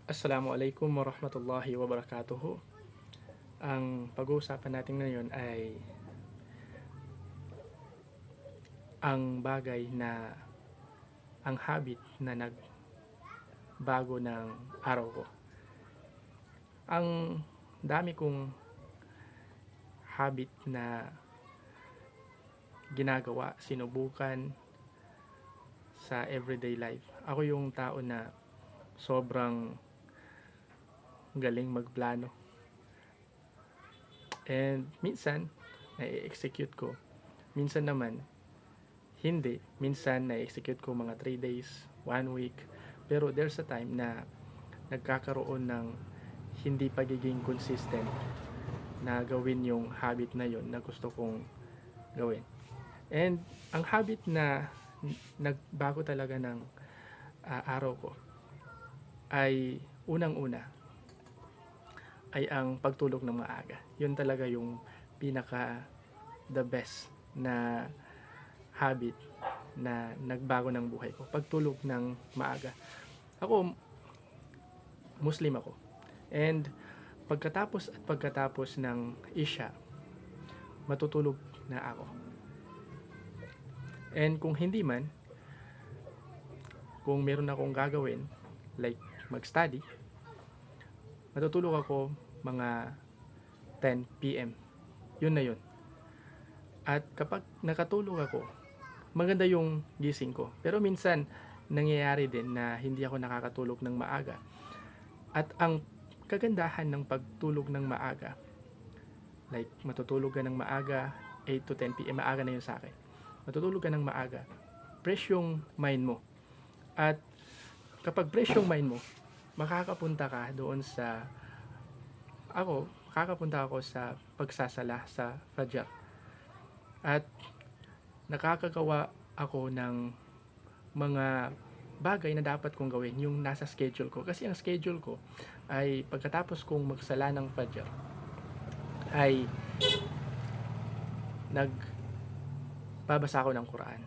Assalamualaikum warahmatullahi wabarakatuh. Ang pag-uusapan natin ngayon ay ang bagay na ang habit na nagbago ng araw ko. Ang dami kong habit na ginagawa, sinubukan sa everyday life. Ako yung tao na sobrang galing magplano. And minsan, na-execute ko. Minsan naman, hindi. Minsan, na-execute ko mga 3 days, 1 week. Pero there's a time na nagkakaroon ng hindi pagiging consistent na gawin yung habit na yon na gusto kong gawin. And ang habit na nagbago talaga ng araw ko ay unang-una ay ang pagtulog ng maaga. Yun talaga yung pinaka the best na habit na nagbago ng buhay ko. Pagtulog ng maaga. Ako, Muslim ako. And pagkatapos ng Isha, matutulog na ako. And kung hindi man, kung meron akong gagawin, like mag-study, matutulog ako mga 10 PM. Yun na yun. At kapag nakatulog ako, maganda yung gising ko. Pero minsan, nangyayari din na hindi ako nakakatulog ng maaga. At ang kagandahan ng pagtulog ng maaga, like matutulog ka ng maaga, 8 to 10 PM, maaga na yun sa akin. Matutulog ka ng maaga, fresh yung mind mo. At kapag fresh yung mind mo, makakapunta ka doon sa, makakapunta ako sa pagsasala sa Fajr. At nakakagawa ako ng mga bagay na dapat kong gawin, yung nasa schedule ko. Kasi ang schedule ko ay pagkatapos kong magsala ng Fajr, ay nagbabasa ako ng Quran.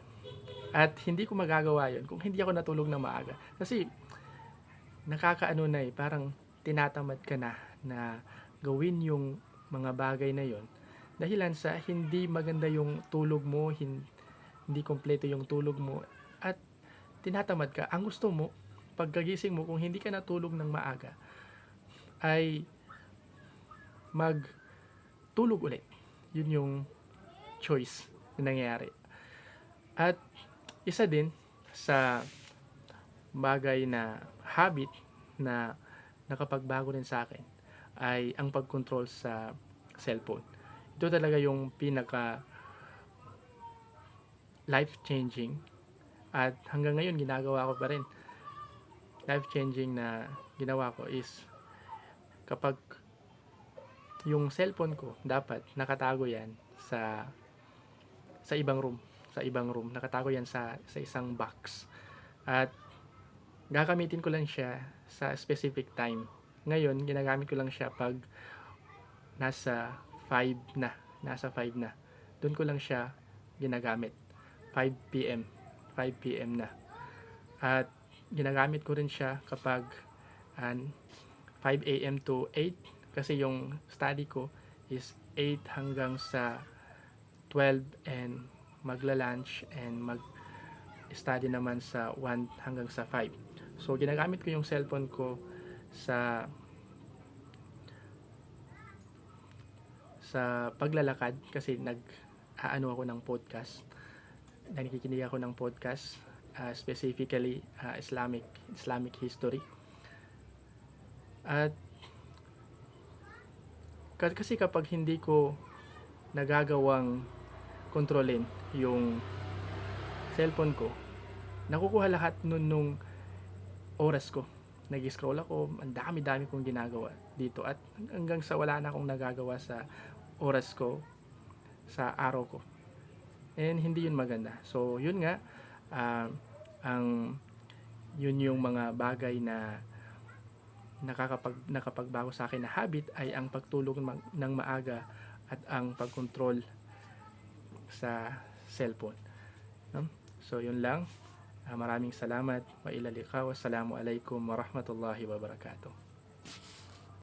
At hindi ko magagawa yun kung hindi ako natulog ng maaga. Kasi nakakaano na parang tinatamad ka na gawin yung mga bagay na yon dahilan sa hindi maganda yung tulog mo, hindi kompleto yung tulog mo, at tinatamad ka. Ang gusto mo, pagkagising mo, kung hindi ka natulog ng maaga, ay magtulog ulit. Yun yung choice na nangyayari. At isa din sa bagay na habit na nakapagbago rin sa akin ay ang pagkontrol sa cellphone. Ito talaga yung pinaka life changing, at hanggang ngayon ginagawa ko pa rin. Life changing na ginawa ko is kapag yung cellphone ko, dapat nakatago yan sa ibang room, nakatago yan sa isang box, at gagamitin ko lang siya sa specific time. Ngayon ginagamit ko lang siya pag nasa 5 na nasa 5 na, doon ko lang siya ginagamit. 5 PM 5 PM na. At ginagamit ko rin siya kapag 5 AM to 8, kasi yung study ko is 8 hanggang sa 12, and magla-lunch and mag-study naman sa 1 hanggang sa 5. So ginagamit ko yung cellphone ko sa paglalakad, kasi nag-aano ako ng podcast. Nakikinig ako ng podcast, specifically Islamic history. At kasi kapag hindi ko nagagawang kontrolin yung cellphone ko, nakukuha lahat nung oras ko. Nag-scroll ako, ang dami-dami kong ginagawa dito, at hanggang sa wala na akong nagagawa sa oras ko, sa araw ko. And hindi yun maganda. So yun nga, ang yun yung mga bagay na nakapagbago sa akin na habit, ay ang pagtulog ng maaga at ang pagkontrol sa cellphone. No? So yun lang. Maraming salamat. Wa ila liqa. Wassalamu alaikum warahmatullahi wabarakatuh.